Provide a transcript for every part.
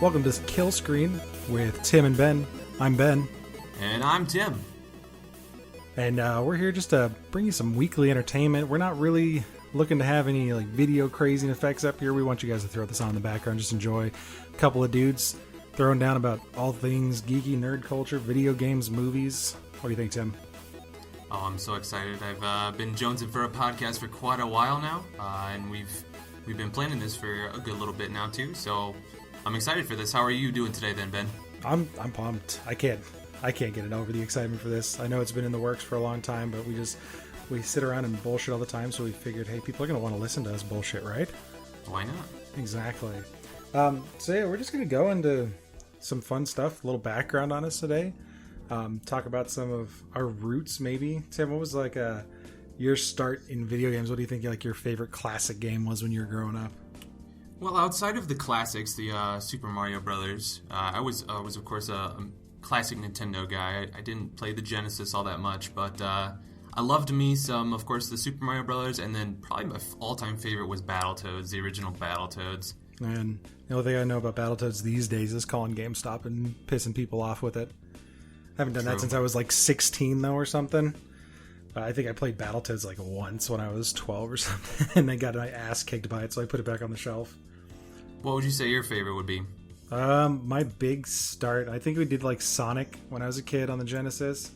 Welcome to Killscreen with Tim and Ben. I'm Ben. And I'm Tim. And we're here just to bring you some weekly entertainment. We're not really looking to have any video crazy effects up here. We want you guys to throw this on in the background. Just enjoy a couple of dudes throwing down about all things geeky, nerd culture, video games, movies. What do you think, Tim? Oh, I'm so excited. I've been jonesing for a podcast for quite a while now, and we've been planning this for a good little bit now too. So I'm excited for this. How are you doing today, then, Ben? I'm pumped. I can't get it over the excitement for this. I know it's been in the works for a long time, but we sit around and bullshit all the time. So we figured, hey, people are gonna want to listen to us bullshit, right? Why not? Exactly. So yeah, we're just gonna go into some fun stuff. A little background on us today. Talk about some of our roots, maybe. Tim, what was your start in video games? What do you think your favorite classic game was when you were growing up? Well, outside of the classics, the Super Mario Brothers, I was of course a classic Nintendo guy. I didn't play the Genesis all that much, but I loved me some, of course, the Super Mario Brothers, and then probably my all-time favorite was Battletoads, the original Battletoads. And the only thing I know about Battletoads these days is calling GameStop and pissing people off with it. I haven't done that since I was 16 though or something. I think I played Battletoads once when I was 12 or something, and I got my ass kicked by it, so I put it back on the shelf. What would you say your favorite would be? My big start, I think we did Sonic when I was a kid on the Genesis.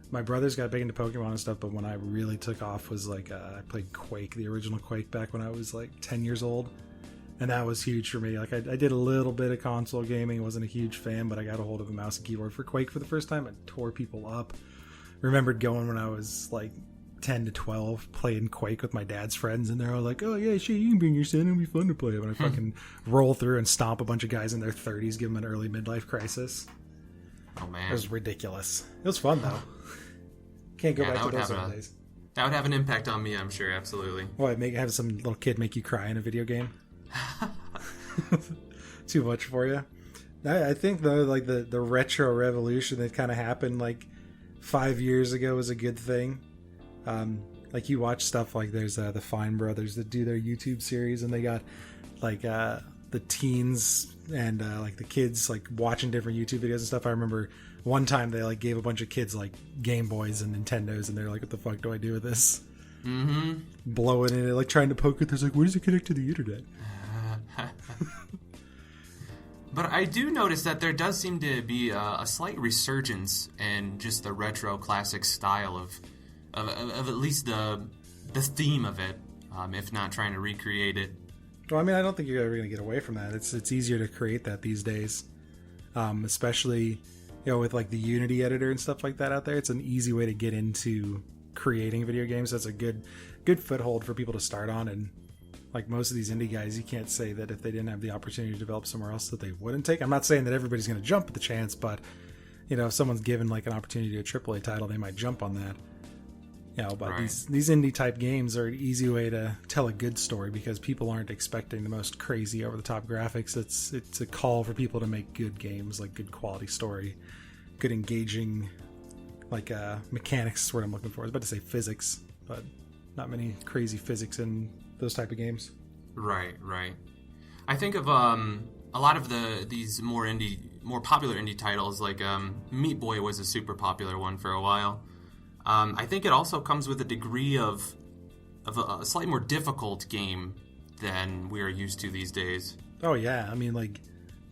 My brothers got big into Pokemon and stuff, but when I really took off was I played Quake, the original Quake, back when I was 10 years old. And that was huge for me. I did a little bit of console gaming. Wasn't a huge fan, but I got a hold of a mouse and keyboard for Quake for the first time. I tore people up. Remembered going when I was 10 to 12, playing Quake with my dad's friends, and they're all like, "Oh yeah, shit, you can bring your son. It'll be fun to play." When I fucking roll through and stomp a bunch of guys in their 30s, give them an early midlife crisis. Oh man, it was ridiculous. It was fun though. Can't go back to those old days. That would have an impact on me, I'm sure. Absolutely. What, have some little kid make you cry in a video game? Too much for you. I think though, the retro revolution that kind of happened 5 years ago was a good thing. You watch stuff there's the Fine Brothers that do their YouTube series, and they got the teens and the kids watching different YouTube videos and stuff. I remember one time they gave a bunch of kids Game Boys and Nintendos, and they're like, "What the fuck do I do with this?" Mm-hmm. Blowing it, trying to poke it. There's where does it connect to the internet? But I do notice that there does seem to be a slight resurgence in just the retro classic style of at least the theme of it, if not trying to recreate it. Well, I don't think you're ever going to get away from that. It's easier to create that these days, especially with the Unity editor and stuff like that out there. It's an easy way to get into creating video games. That's a good foothold for people to start on. And most of these indie guys, you can't say that if they didn't have the opportunity to develop somewhere else that they wouldn't take. I'm not saying that everybody's going to jump at the chance, but if someone's given an opportunity to a AAA title, they might jump on that. But right. These indie type games are an easy way to tell a good story because people aren't expecting the most crazy over the top graphics. It's a call for people to make good games, good quality story, good engaging mechanics is what I'm looking for. I was about to say physics, but not many crazy physics in those type of games. Right. I think of a lot of these more popular indie titles, Meat Boy was a super popular one for a while. I think it also comes with a degree of a slightly more difficult game than we are used to these days. Oh yeah,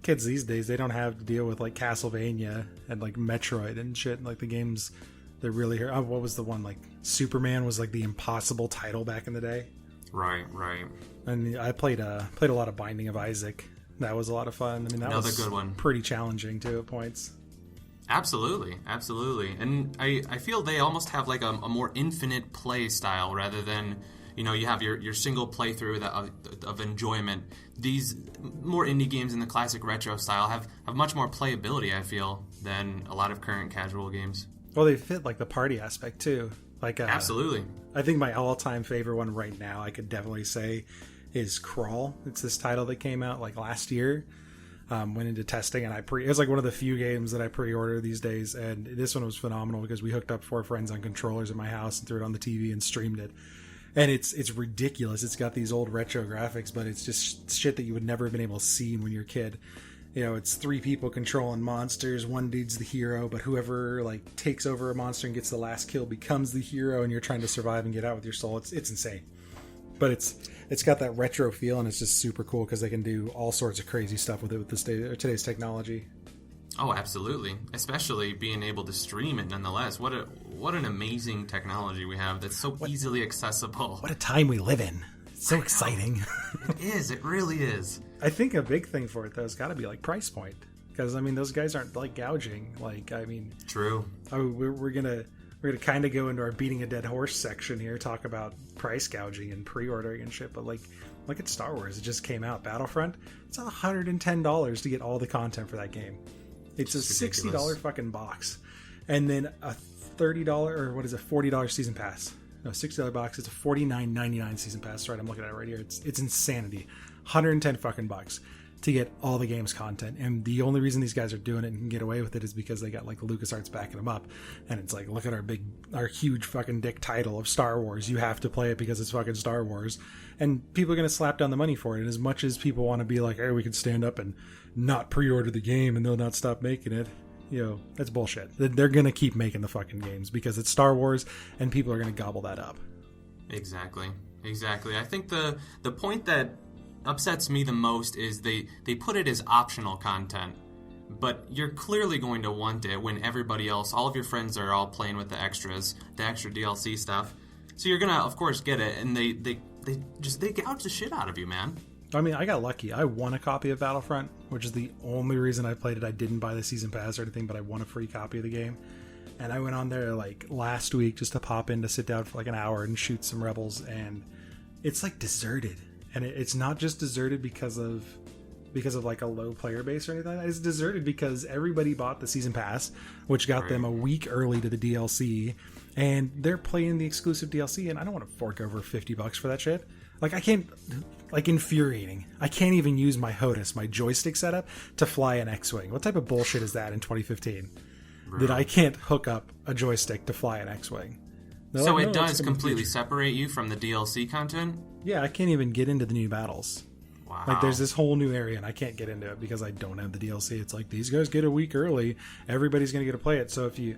kids these days, they don't have to deal with Castlevania and Metroid and shit. The games they're really here. Oh, what was the one Superman was the impossible title back in the day. Right. And I played a lot of Binding of Isaac. That was a lot of fun. That Another was good one. Pretty challenging too at points. Absolutely. And I feel they almost have a more infinite play style rather than, you have your single playthrough of enjoyment. These more indie games in the classic retro style have much more playability, I feel, than a lot of current casual games. Well, they fit the party aspect too. Absolutely. I think my all-time favorite one right now, I could definitely say, is Crawl. It's this title that came out last year. Went into testing, and it was one of the few games that I pre-order these days, and this one was phenomenal because we hooked up 4 friends on controllers at my house and threw it on the TV and streamed it. And it's ridiculous. It's got these old retro graphics, but it's just shit that you would never have been able to see when you're a kid. it's 3 people controlling monsters. One dude's the hero, but whoever like takes over a monster and gets the last kill becomes the hero, and you're trying to survive and get out with your soul. It's insane, but it's got that retro feel, and it's just super cool because they can do all sorts of crazy stuff with it with today's technology. Oh, absolutely. Especially being able to stream it nonetheless. What an amazing technology we have that's so easily accessible. What a time we live in. It's so exciting. It is. It really is. I think a big thing for it, though, has got to be like price point. Because, I mean, those guys aren't like gouging. Like, I mean... True. We're gonna kind of go into our beating a dead horse section here, talk about price gouging and pre-ordering and shit. But, like, look at Star Wars. It just came out. Battlefront. It's $110 to get all the content for that game. It's a $60 fucking box. And then a $30 or what is it, $40 season pass. No, $60 box. It's a $49.99 season pass. Right, I'm looking at it right here. It's insanity. 110 fucking bucks to get all the game's content. And the only reason these guys are doing it and can get away with it is because they got like LucasArts backing them up. And it's like, look at our huge fucking dick title of Star Wars. You have to play it because it's fucking Star Wars. And people are going to slap down the money for it. And as much as people want to be like, hey, we can stand up and not pre-order the game and they'll not stop making it, that's bullshit. They're going to keep making the fucking games because it's Star Wars and people are going to gobble that up. Exactly. I think the point that upsets me the most is they put it as optional content, but you're clearly going to want it when everybody else, all of your friends are all playing with the extra DLC stuff. So you're going to, of course, get it, and they gouge the shit out of you, man. I mean, I got lucky. I won a copy of Battlefront, which is the only reason I played it. I didn't buy the season pass or anything, but I won a free copy of the game. And I went on there like last week just to pop in to sit down for like an hour and shoot some rebels, and it's like deserted. And it's not just deserted because of like a low player base or anything like that. It's deserted because everybody bought the season pass, which got them a week early to the DLC, and they're playing the exclusive DLC, and I don't want to fork over $50 for that shit. Like, I can't, like, infuriating. I can't even use my HOTAS, my joystick setup, to fly an X-Wing. What type of bullshit is that in 2015? Bro. That I can't hook up a joystick to fly an X-Wing. So like, it does completely separate you from the DLC content? Yeah, I can't even get into the new battles. Wow. Like, there's this whole new area, and I can't get into it because I don't have the DLC. It's like, these guys get a week early. Everybody's going to get to play it. So if you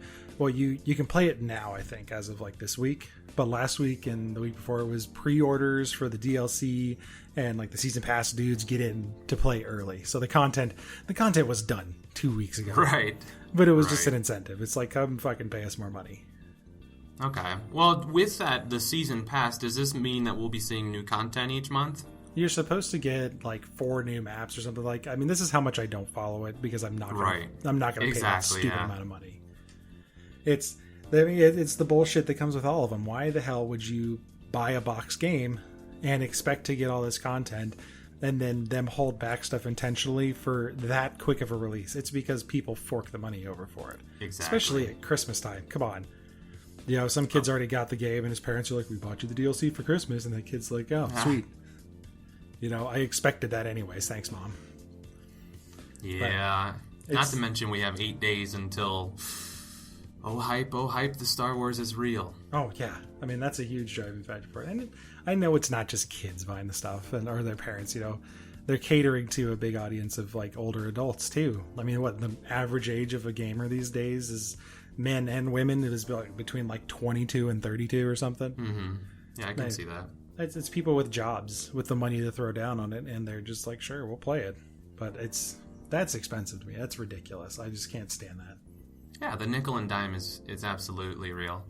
can play it now, I think, as of, like, this week. But last week and the week before, it was pre-orders for the DLC, and, like, the season pass dudes get in to play early. So the content was done 2 weeks ago. Right. But it was just an incentive. It's like, come fucking pay us more money. Okay. Well, with that, the season pass, does this mean that we'll be seeing new content each month? You're supposed to get like 4 new maps or something. Like, I mean, this is how much I don't follow it because I'm not gonna pay that stupid amount of money. It's the bullshit that comes with all of them. Why the hell would you buy a box game and expect to get all this content and then them hold back stuff intentionally for that quick of a release? It's because people fork the money over for it. Exactly. Especially at Christmas time. Come on. Some kid's already got the game and his parents are like, we bought you the DLC for Christmas, and the kid's like, oh, sweet. I expected that anyways. Thanks, Mom. Yeah. Not to mention we have 8 days until... Oh, hype, the Star Wars is real. Oh, yeah. I mean, that's a huge driving factor for it. And I know it's not just kids buying the stuff or their parents, They're catering to a big audience of, like, older adults, too. I mean, the average age of a gamer these days is men and women. It is between, like, 22 and 32 or something. Mm-hmm. Yeah, I can see that. It's people with jobs with the money to throw down on it, and they're just like, sure, we'll play it. But that's expensive to me. That's ridiculous. I just can't stand that. Yeah, the nickel and dime is absolutely real.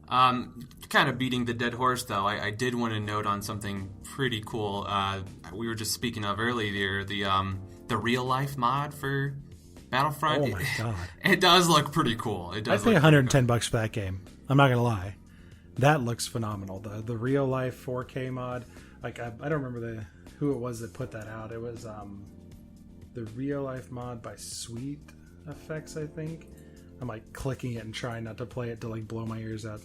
Kind of beating the dead horse, though, I did want to note on something pretty cool. We were just speaking of earlier, the real-life mod for Battlefront. Oh, my God. It does look pretty cool. It does. I pay $110 for that game. I'm not going to lie. That looks phenomenal. The real life 4K mod, like I don't remember who it was that put that out. It was the real life mod by Sweet Effects, I think. I'm like clicking it and trying not to play it to like blow my ears out.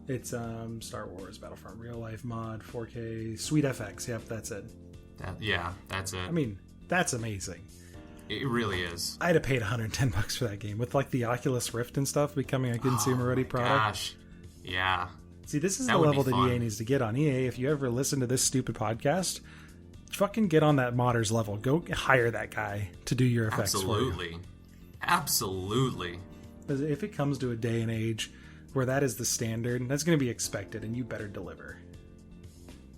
It's Star Wars Battlefront real life mod 4K Sweet FX. Yep, that's it. That's it. I mean, that's amazing. It really is. I'd have paid $110 for that game with like the Oculus Rift and stuff becoming a consumer ready product. Gosh. Yeah. See, this is the level that EA needs to get on. EA, if you ever listen to this stupid podcast, fucking get on that modder's level. Go hire that guy to do your effects for you. Absolutely. If it comes to a day and age where that is the standard, that's going to be expected, and you better deliver.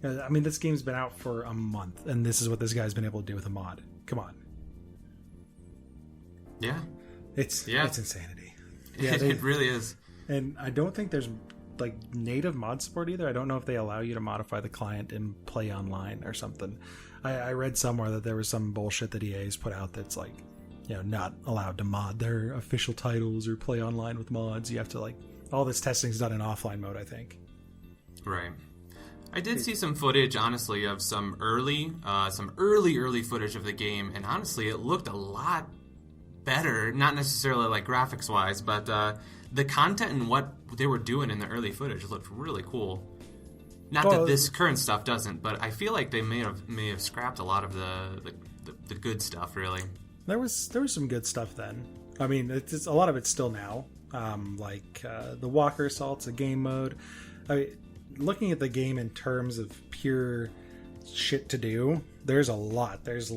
I mean, this game's been out for a month, and this is what this guy's been able to do with a mod. Come on. Yeah. It's insanity. Yeah, it really is. And I don't think there's like native mod support either. I don't know if they allow you to modify the client and play online or something. I read somewhere that there was some bullshit that EA's put out that's like, not allowed to mod their official titles or play online with mods. You have to all this testing's done in offline mode, I think. Right. I did see some footage, honestly, of some early footage of the game, and honestly, it looked a lot better. Not necessarily like graphics wise, but the content and what they were doing in the early footage looked really cool. Not that this current stuff doesn't, but I feel like they may have scrapped a lot of the good stuff. Really, there was some good stuff then. I mean, it's a lot of it's still now, the Walker Assault's a game mode. Looking at the game in terms of pure shit to do, there's a lot. There's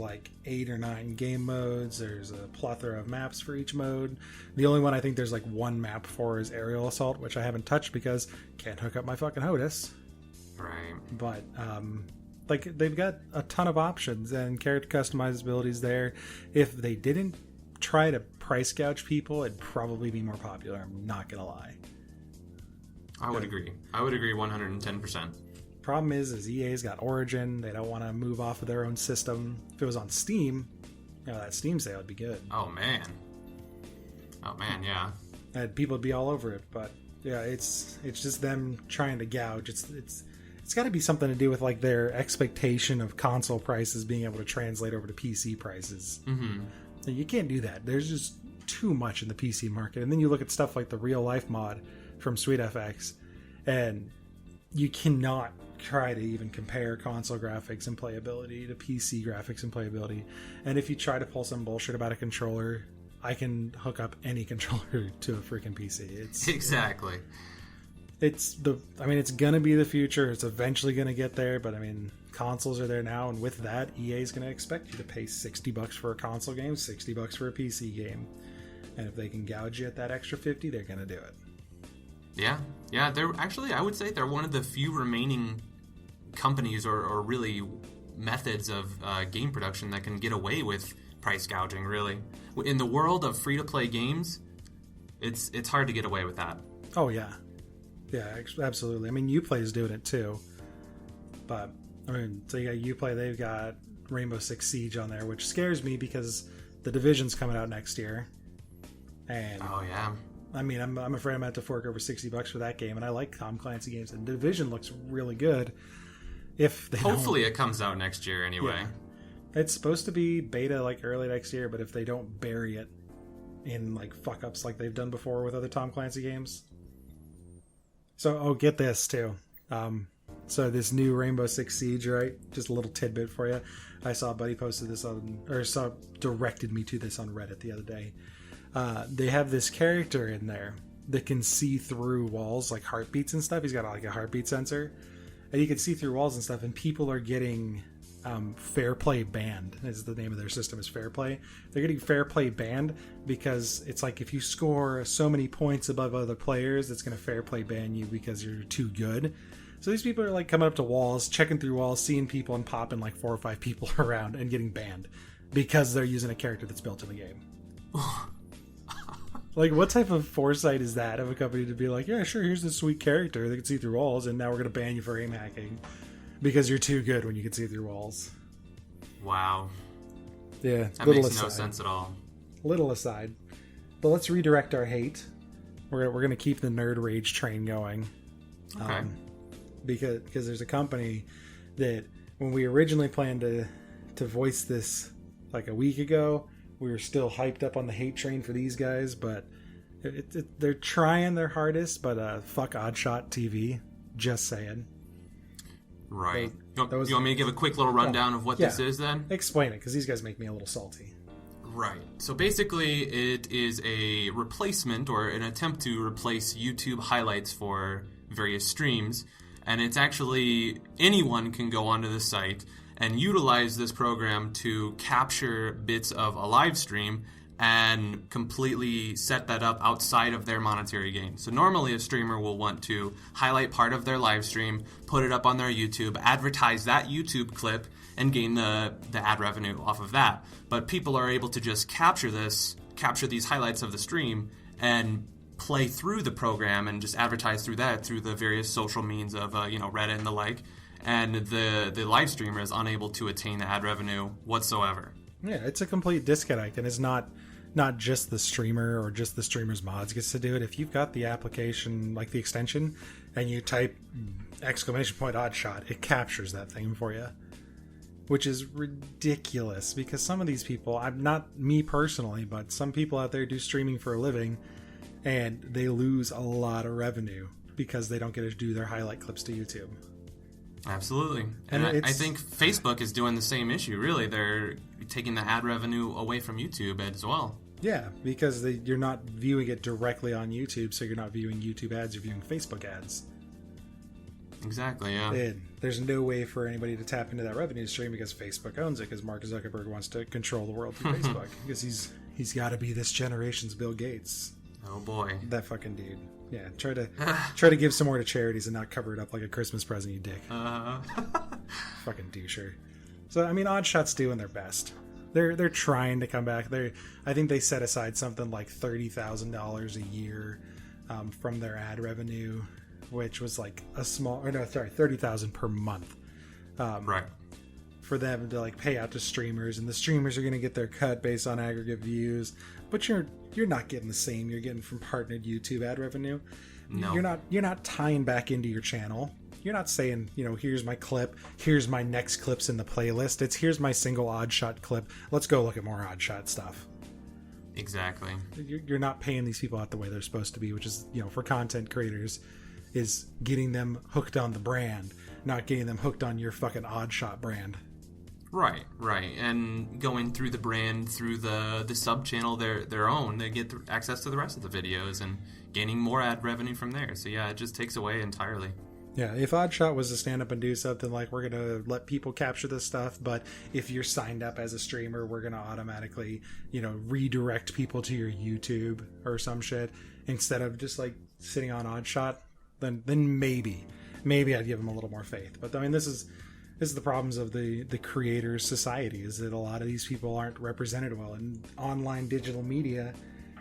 8 or 9 game modes. There's a plethora of maps for each mode. The only one I think there's one map for is Aerial Assault, which I haven't touched because can't hook up my fucking HOTAS. Right. But they've got a ton of options and character customizabilities there. If they didn't try to price gouge people, it'd probably be more popular. I'm not gonna lie. I would agree 110%. Problem is EA's got Origin. They don't want to move off of their own system. If it was on Steam, that Steam sale would be good. Oh man, yeah. And people would be all over it. But yeah, it's just them trying to gouge. It's got to be something to do with their expectation of console prices being able to translate over to PC prices. Mm-hmm. And you can't do that. There's just too much in the PC market. And then you look at stuff like the Real Life mod from SweetFX, and you cannot try to even compare console graphics and playability to PC graphics and playability. And if you try to pull some bullshit about a controller, I can hook up any controller to a freaking PC. Exactly. It's gonna be the future. It's eventually gonna get there, but consoles are there now, and with that, EA is gonna expect you to pay $60 for a console game, $60 for a PC game. And if they can gouge you at that extra $50, they're gonna do it. Yeah. They're actually, I would say they're one of the few remaining companies or really methods of game production that can get away with price gouging. Really, in the world of free-to-play games, it's hard to get away with that. Oh yeah, absolutely. Uplay's doing it too, but so you got Uplay. They've got Rainbow Six Siege on there, which scares me because the Division's coming out next year, and oh yeah. I'm afraid I'm going to have to fork over $60 for that game, and I like Tom Clancy games, and Division looks really good. Hopefully it comes out next year anyway. Yeah. It's supposed to be beta early next year, but if they don't bury it in fuck-ups like they've done before with other Tom Clancy games. So, get this too. So this new Rainbow Six Siege, right? Just a little tidbit for you. I saw a buddy posted this directed me to this on Reddit the other day. They have this character in there that can see through walls, like heartbeats and stuff. He's got a heartbeat sensor, and you can see through walls and stuff. And people are getting Fair Play banned. Is the name of their system is Fair Play. They're getting Fair Play banned because it's if you score so many points above other players, it's going to Fair Play ban you because you're too good. So these people are coming up to walls, checking through walls, seeing people, and popping 4 or 5 people around and getting banned because they're using a character that's built in the game. What type of foresight is that of a company to be yeah, sure, here's this sweet character that can see through walls, and now we're going to ban you for aim hacking because you're too good when you can see through walls. Wow. Yeah, that makes no sense at all. Little aside. But let's redirect our hate. We're going to keep the nerd rage train going. Okay. Because there's a company that when we originally planned to voice this a week ago, we were still hyped up on the hate train for these guys, but they're trying their hardest, but fuck Oddshot TV. Just saying. Right. You want me to give a quick little rundown of what this is then? Explain it, because these guys make me a little salty. Right. So basically, it is a replacement or an attempt to replace YouTube highlights for various streams, and it's actually anyone can go onto the site and utilize this program to capture bits of a live stream and completely set that up outside of their monetary gain. So normally a streamer will want to highlight part of their live stream, put it up on their YouTube, advertise that YouTube clip, and gain the ad revenue off of that. But people are able to just capture these highlights of the stream and play through the program and just advertise through that, through the various social means of Reddit and the like. And the live streamer is unable to attain the ad revenue whatsoever. Yeah, it's a complete disconnect, and it's not just the streamer or just the streamer's mods gets to do it. If you've got the application, like the extension, and you type !oddshot, it captures that thing for you, which is ridiculous because some of these people, I'm not me personally, but some people out there do streaming for a living, and they lose a lot of revenue because they don't get to do their highlight clips to YouTube. Absolutely. And I think Facebook is doing the same issue, really. They're taking the ad revenue away from YouTube as well. Yeah, because you're not viewing it directly on YouTube, so you're not viewing YouTube ads, you're viewing Facebook ads. Exactly, yeah. And there's no way for anybody to tap into that revenue stream because Facebook owns it, because Mark Zuckerberg wants to control the world through Facebook. Because he's got to be this generation's Bill Gates. Oh boy. That fucking dude. Yeah, try to give some more to charities and not cover it up like a Christmas present, you dick. Fucking doucher. So I mean, Oddshot's doing their best. They're trying to come back. I think they set aside something like $30,000 a year from their ad revenue, which was like $30,000 per month. Right. For them to like pay out to streamers, and the streamers are going to get their cut based on aggregate views, but you're not getting the same you're getting from partnered YouTube ad revenue. No. You're not tying back into your channel. You're not saying, here's my clip, here's my next clips in the playlist. It's here's my single Oddshot clip. Let's go look at more Oddshot stuff. Exactly. You're not paying these people out the way they're supposed to be, which is, for content creators, is getting them hooked on the brand, not getting them hooked on your fucking Oddshot brand. Right. And going through the brand, through the sub-channel their own, they get access to the rest of the videos and gaining more ad revenue from there. So yeah, it just takes away entirely. Yeah, if Oddshot was to stand up and do something like, we're going to let people capture this stuff, but if you're signed up as a streamer, we're going to automatically, redirect people to your YouTube or some shit, instead of just like sitting on Oddshot, then maybe I'd give them a little more faith. But I mean, this is the problems of the creators society, is that a lot of these people aren't represented well. And online digital media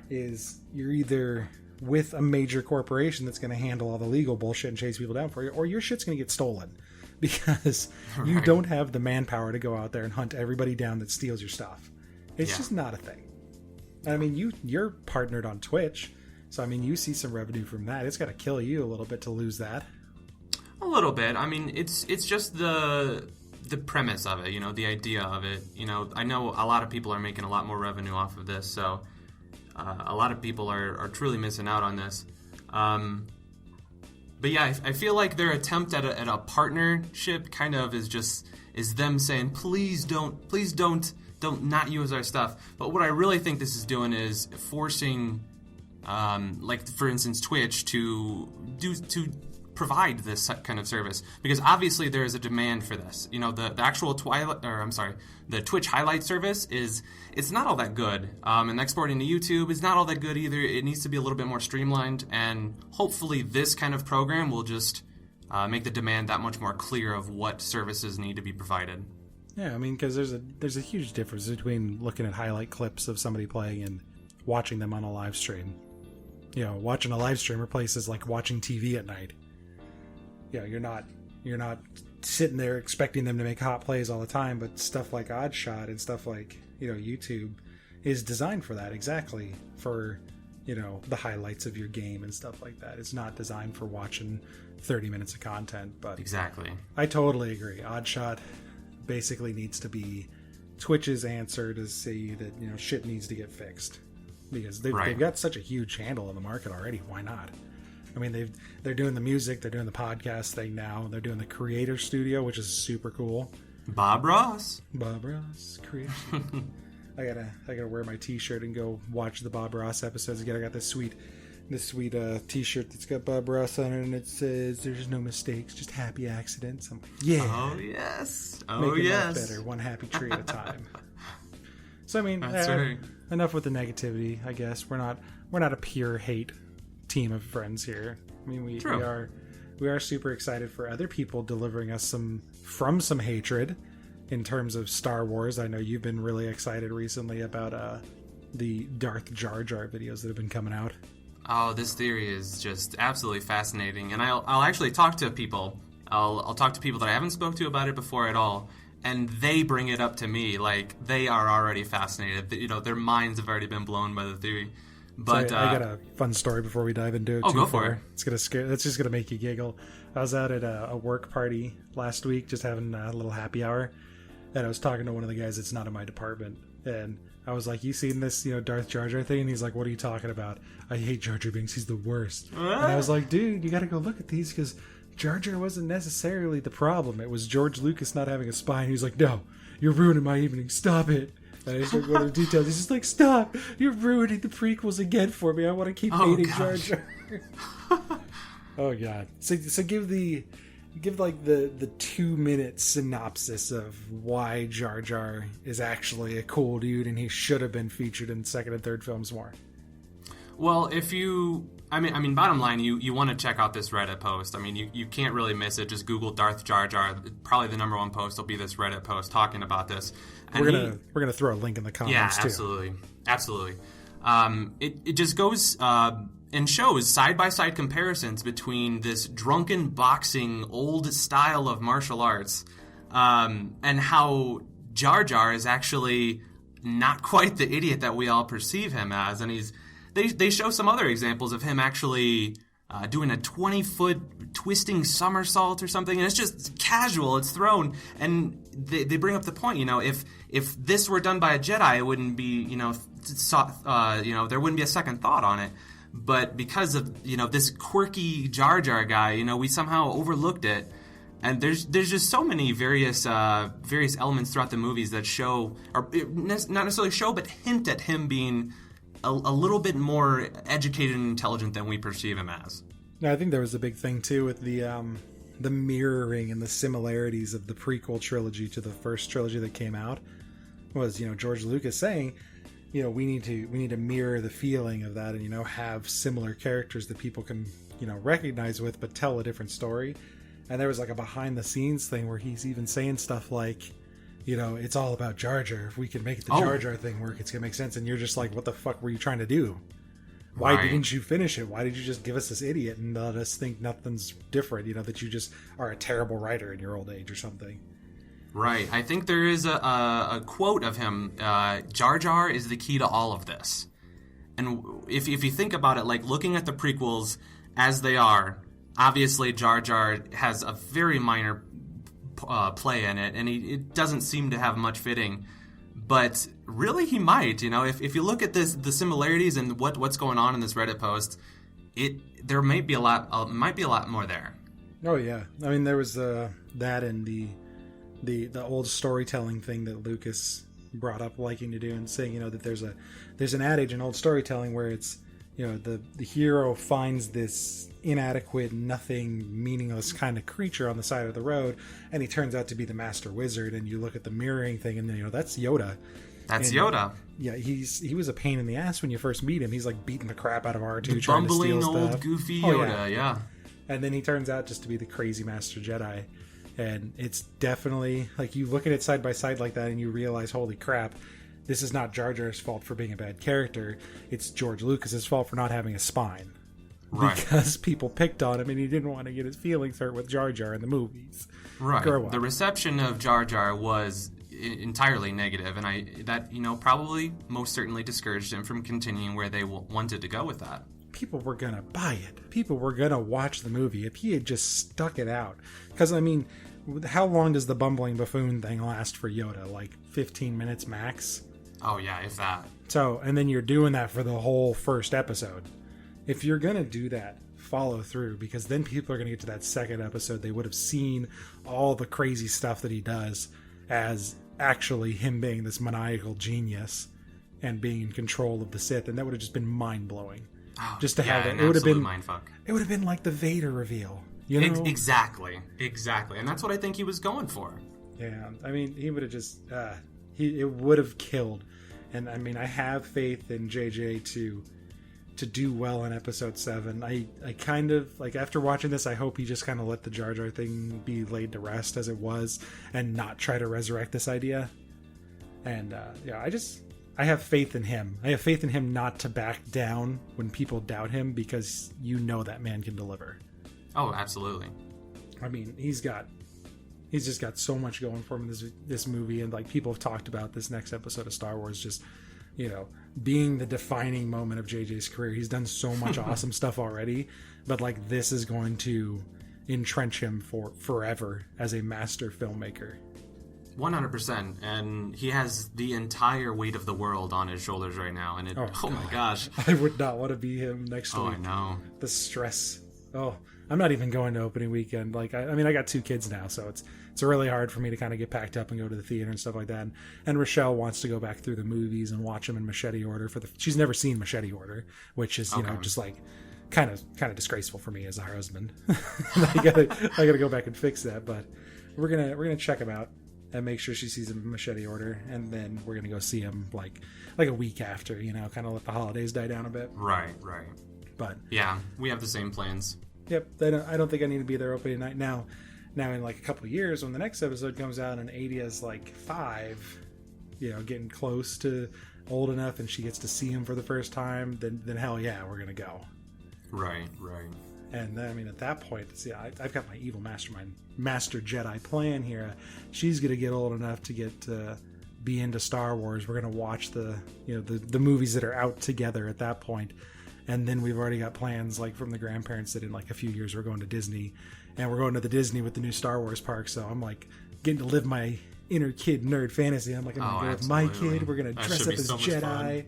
is, you're either with a major corporation that's going to handle all the legal bullshit and chase people down for you, or your shit's going to get stolen because you don't have the manpower to go out there and hunt everybody down that steals your stuff. It's just not a thing. I mean, you're partnered on Twitch, so I mean, you see some revenue from that. It's got to kill you a little bit to lose that. A little bit. I mean, it's just the premise of it, the idea of it. I know a lot of people are making a lot more revenue off of this, so a lot of people are truly missing out on this. But yeah, I feel like their attempt at a partnership kind of is them saying, please don't not use our stuff. But what I really think this is doing is forcing, like for instance, Twitch to provide this kind of service, because obviously there is a demand for this. The actual the Twitch highlight service it's not all that good, and exporting to YouTube is not all that good either. It needs to be a little bit more streamlined, and hopefully this kind of program will just make the demand that much more clear of what services need to be provided. Yeah, I mean, because there's a huge difference between looking at highlight clips of somebody playing and watching them on a live stream. Watching a live stream replaces like watching TV at night. You're not sitting there expecting them to make hot plays all the time, but stuff like Oddshot and stuff like, YouTube is designed for that, exactly for, the highlights of your game and stuff like that. It's not designed for watching 30 minutes of content, but exactly. I totally agree. Oddshot basically needs to be Twitch's answer to see that, shit needs to get fixed, because they've got such a huge handle in the market already. Why not? I mean, they're doing the music, they're doing the podcast thing now, they're doing the creator studio, which is super cool. Bob Ross, creator studio. I gotta wear my t-shirt and go watch the Bob Ross episodes again. I got this sweet this sweet t-shirt that's got Bob Ross on it, and it says, "There's no mistakes, just happy accidents." I'm like, yeah. Oh, yes. Oh, Making yes. life better, one happy tree at a time. So, I mean, That's right. enough with the negativity, I guess. We're not a pure hate team of friends here. I mean, we are super excited for other people delivering us some hatred in terms of Star Wars. I know you've been really excited recently about the Darth Jar Jar videos that have been coming out. Oh, this theory is just absolutely fascinating, and I'll actually talk to people. I'll talk to people that I haven't spoke to about it before at all, and they bring it up to me like they are already fascinated. You know, their minds have already been blown by the theory. But so I got a fun story before we dive into it. Go for it. It's just gonna make you giggle. I was out at a work party last week, just having a little happy hour, and I was talking to one of the guys that's not in my department, and I was like, "You seen this, Darth Jar Jar thing?" And he's like, "What are you talking about? I hate Jar Jar Binks. He's the worst." And I was like, "Dude, you got to go look at these because Jar Jar wasn't necessarily the problem. It was George Lucas not having a spine." He's like, "No, you're ruining my evening. Stop it." And I started going into details. He's just like, "Stop! You're ruining the prequels again for me. I want to keep hating Jar Jar." Oh god. So give like the 2-minute synopsis of why Jar Jar is actually a cool dude and he should have been featured in second and third films more. Well, I mean, bottom line, you want to check out this Reddit post. I mean, you can't really miss it. Just Google Darth Jar Jar. Probably the number one post will be this Reddit post talking about this. And we're gonna throw a link in the comments too. Yeah, absolutely. It just goes and shows side-by-side comparisons between this drunken boxing old style of martial arts and how Jar Jar is actually not quite the idiot that we all perceive him as. And they show some other examples of him actually doing a 20-foot twisting somersault or something, and it's just casual. It's thrown, and they bring up the point. If this were done by a Jedi, it wouldn't be there wouldn't be a second thought on it. But because of this quirky Jar Jar guy, we somehow overlooked it. And there's just so many various elements throughout the movies that show, or not necessarily show, but hint at him being a little bit more educated and intelligent than we perceive him as. Yeah, I think there was a big thing too with the mirroring and the similarities of the prequel trilogy to the first trilogy that came out. Was George Lucas saying, we need to mirror the feeling of that and have similar characters that people can recognize with, but tell a different story. And there was like a behind the scenes thing where he's even saying stuff like, it's all about Jar Jar. If we can make the Jar Jar thing work, it's gonna make sense. And you're just like, what the fuck were you trying to do? Why didn't you finish it? Why did you just give us this idiot and let us think nothing's different? That you just are a terrible writer in your old age or something. Right. I think there is a quote of him, Jar Jar is the key to all of this. And if you think about it, like looking at the prequels as they are, obviously Jar Jar has a very minor play in it, and it doesn't seem to have much fitting. But really he might, if you look at the similarities and what's going on in this Reddit post, there might be a lot more there. Oh yeah. I mean, there was that and the old storytelling thing that Lucas brought up liking to do, and saying that there's an adage in old storytelling where it's the hero finds this inadequate, nothing, meaningless kind of creature on the side of the road, and he turns out to be the master wizard. And you look at the mirroring thing, and that's Yoda. Yoda. Yeah, he was a pain in the ass when you first meet him. He's like beating the crap out of R2, trying to steal bumbling stuff. Old goofy Yoda, yeah. And then he turns out just to be the crazy master Jedi. And it's definitely, like, you look at it side by side like that and you realize, holy crap, this is not Jar Jar's fault for being a bad character. It's George Lucas's fault for not having a spine. Right. Because people picked on him and he didn't want to get his feelings hurt with Jar Jar in the movies. Right. The reception of Jar Jar was entirely negative, and that probably most certainly discouraged him from continuing where they wanted to go with that. People were going to buy it. People were going to watch the movie if he had just stuck it out. Because, I mean, how long does the bumbling buffoon thing last for Yoda? Like 15 minutes max? Oh, yeah, if that. So, and then you're doing that for the whole first episode. If you're going to do that, follow through, because then people are going to get to that second episode. They would have seen all the crazy stuff that he does as actually him being this maniacal genius and being in control of the Sith, and that would have just been mind-blowing. just to have it. It would have been mindfuck. It would have been like the Vader reveal. You know? Exactly, and that's what I think he was going for. Yeah, I mean, he would have just it would have killed. And I mean, I have faith in JJ to do well in episode 7. I kind of like, after watching this, I hope he just kind of let the Jar Jar thing be laid to rest as it was and not try to resurrect this idea. And I have faith in him. I have faith in him not to back down when people doubt him, because you know that man can deliver. Oh, absolutely. I mean, he's just got so much going for him in this movie, and like, people have talked about this next episode of Star Wars just, you know, being the defining moment of JJ's career. He's done so much awesome stuff already, but like, this is going to entrench him for forever as a master filmmaker. 100%, and he has the entire weight of the world on his shoulders right now, and oh my gosh, I would not want to be him next week. I know. The stress. I'm not even going to opening weekend. Like, I mean, I got 2 kids now, so it's really hard for me to kind of get packed up and go to the theater and stuff like that. And Rochelle wants to go back through the movies and watch them in Machete order she's never seen Machete order, which is, you know, just like kind of disgraceful for me as a husband. I gotta go back and fix that, but we're gonna check them out and make sure she sees them in Machete order, and then we're gonna go see them like a week after, you know, kind of let the holidays die down a bit. Right. But yeah, we have the same plans. Yep, I don't think I need to be there opening night now. Now, in like a couple of years, when the next episode comes out and Adia's like 5, you know, getting close to old enough, and she gets to see him for the first time, then hell yeah, we're gonna go. Right. And I mean, at that point, see, I've got my evil master Jedi plan here. She's gonna get old enough to get be into Star Wars. We're gonna watch the movies that are out together at that point. And then we've already got plans, like, from the grandparents that in like a few years we're going to Disney, and we're going to the Disney with the new Star Wars park. So I'm like getting to live my inner kid nerd fantasy. I'm like, I'm gonna go with my kid. We're gonna dress up as Jedi.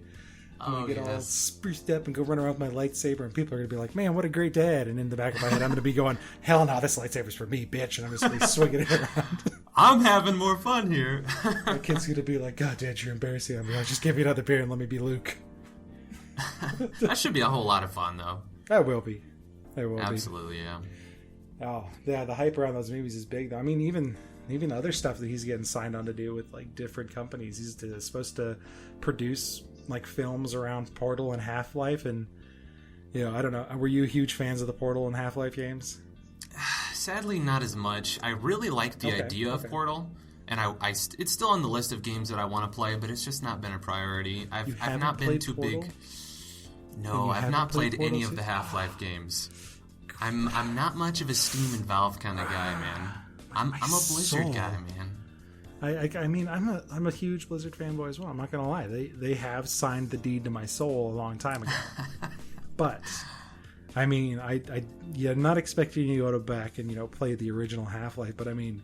I'm gonna get all spruced up and go run around with my lightsaber, and people are gonna be like, "Man, what a great dad!" And in the back of my head, I'm gonna be going, "Hell no, this lightsaber's for me, bitch!" And I'm just gonna swinging it around. I'm having more fun here. My kid's gonna be like, "God, Dad, you're embarrassing me. I'll just give you another beer and let me be Luke." That should be a whole lot of fun, though. That will be. Absolutely, yeah. Oh, yeah, the hype around those movies is big, though. I mean, even other stuff that he's getting signed on to do with like different companies. He's supposed to produce like films around Portal and Half-Life, and you know, I don't know. Were you huge fans of the Portal and Half-Life games? Sadly, not as much. I really liked the idea of Portal. And it's still on the list of games that I want to play, but it's just not been a priority. I've not been too Portal? Big. No, I've not played any of the Half-Life games. I'm not much of a Steam and Valve kind of guy, man. I'm a Blizzard guy, man. I mean, I'm a huge Blizzard fanboy as well. I'm not gonna lie. They have signed the deed to my soul a long time ago. But I mean, I'm not expecting you to go back and, you know, play the original Half-Life, but I mean,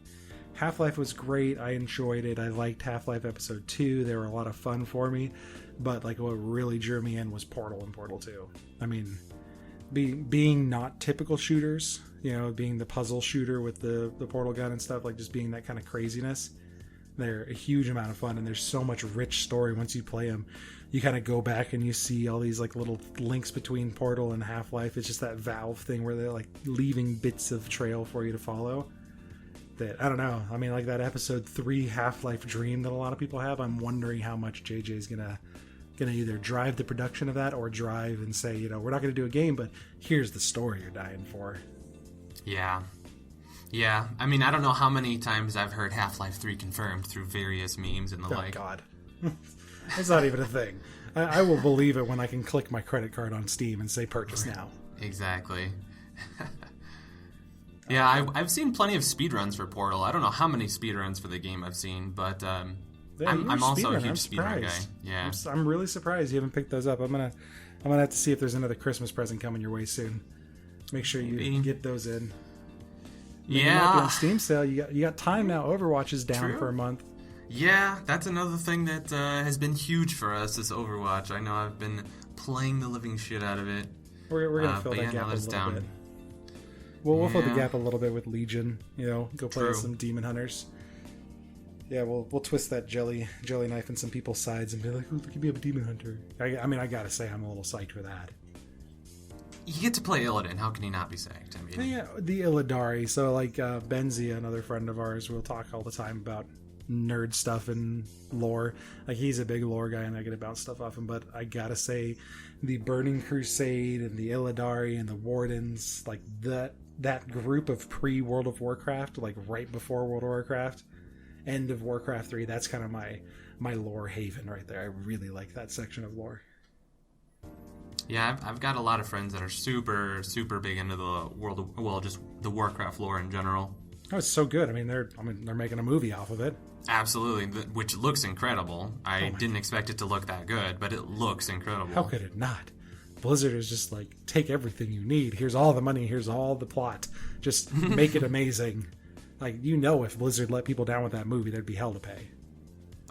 Half-Life was great. I enjoyed it. I liked Half-Life Episode 2. They were a lot of fun for me. But like, what really drew me in was Portal and Portal 2. I mean, being not typical shooters, you know, being the puzzle shooter with the portal gun and stuff, like just being that kind of craziness, they're a huge amount of fun. And there's so much rich story once you play them. You kind of go back and you see all these like little links between Portal and Half-Life. It's just that Valve thing where they're like leaving bits of trail for you to follow. That, I don't know. I mean, like that Episode 3 Half-Life dream that a lot of people have. I'm wondering how much JJ is gonna either drive the production of that or drive and say, you know, we're not gonna do a game, but here's the story you're dying for. Yeah. I mean, I don't know how many times I've heard Half-Life 3 confirmed through various memes and the like. Oh God, it's not even a thing. I will believe it when I can click my credit card on Steam and say purchase now. Exactly. Yeah, I've seen plenty of speedruns for Portal. I don't know how many speedruns for the game I've seen, but I'm also a huge speedrun guy. Yeah, I'm really surprised you haven't picked those up. I'm gonna have to see if there's another Christmas present coming your way soon. Make sure you get those in. Yeah, on Steam sale. You got time now. Overwatch is down for a month. Yeah, that's another thing that has been huge for us is Overwatch. I know I've been playing the living shit out of it. We're gonna fill that gap a little bit. We'll fill the gap a little bit with Legion. You know, go play with some Demon Hunters. Yeah, we'll twist that jelly knife in some people's sides and be like, "Ooh, look at me, I'm a Demon Hunter." I mean, I gotta say, I'm a little psyched for that. you get to play Illidan. How can you not be psyched? I mean, yeah, the Illidari. So like Benzia, another friend of ours, we'll talk all the time about nerd stuff and lore. Like he's a big lore guy, and I get to bounce stuff off him. But I gotta say, the Burning Crusade and the Illidari and the Wardens, like that group of pre-World of Warcraft, like right before World of Warcraft, end of Warcraft 3. That's kind of my lore haven right there. I really like that section of lore. Yeah, I've got a lot of friends that are super, super big into the just the Warcraft lore in general. Oh, it's so good. I mean, they're making a movie off of it. Absolutely, which looks incredible. I didn't expect it to look that good, but it looks incredible. How could it not? Blizzard is just like, take everything you need. Here's all the money. Here's all the plot. Just make it amazing. Like, if Blizzard let people down with that movie, there'd be hell to pay.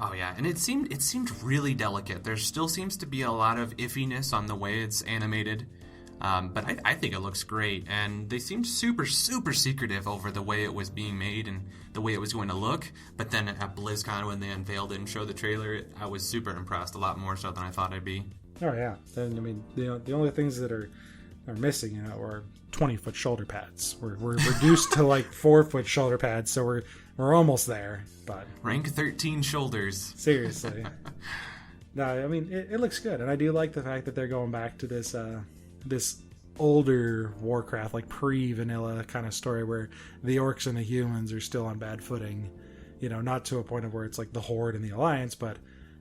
Oh yeah, and it seemed really delicate. There still seems to be a lot of iffiness on the way it's animated, but I think it looks great. And they seemed super, super secretive over the way it was being made and the way it was going to look. But then at BlizzCon, when they unveiled it and showed the trailer, I was super impressed, a lot more so than I thought I'd be. Oh yeah, then I mean, the only things that are missing, are 20-foot shoulder pads. We're reduced to like 4-foot shoulder pads, so we're almost there. But rank 13 shoulders. Seriously. No, I mean it looks good, and I do like the fact that they're going back to this older Warcraft, like pre-vanilla kind of story where the orcs and the humans are still on bad footing. Not to a point of where it's like the Horde and the Alliance, but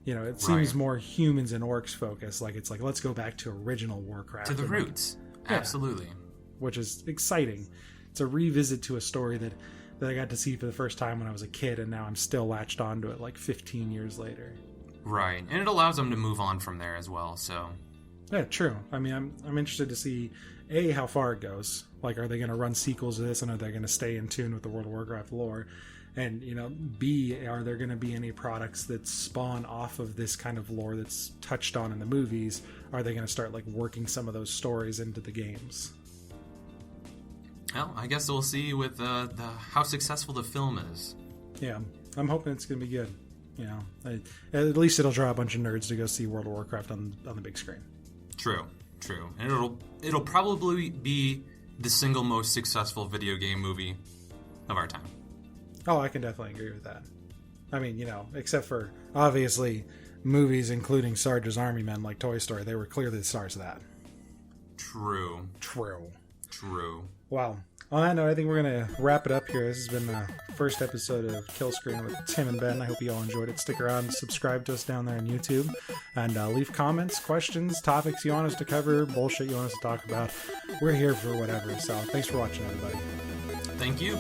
it seems more humans and orcs focused. Like it's like, let's go back to original Warcraft, to the roots. Absolutely. Which is exciting. It's a revisit to a story that I got to see for the first time when I was a kid, and now I'm still latched onto it like 15 years later. Right, and it allows them to move on from there as well, so... Yeah, true. I mean, I'm interested to see, A, how far it goes. Like, are they going to run sequels to this, and are they going to stay in tune with the World of Warcraft lore? And, B, are there going to be any products that spawn off of this kind of lore that's touched on in the movies? Are they going to start, like, working some of those stories into the games? Well, I guess we'll see with how successful the film is. Yeah, I'm hoping it's going to be good. At least it'll draw a bunch of nerds to go see World of Warcraft on the big screen. True. And it'll probably be the single most successful video game movie of our time. Oh, I can definitely agree with that. I mean, except for, obviously, movies including Sarge's Army Men like Toy Story, they were clearly the stars of that. True. Well, on that note, I think we're going to wrap it up here. This has been the first episode of Killscreen with Tim and Ben. I hope you all enjoyed it. Stick around, subscribe to us down there on YouTube, and leave comments, questions, topics you want us to cover, bullshit you want us to talk about. We're here for whatever, so thanks for watching, everybody. Thank you.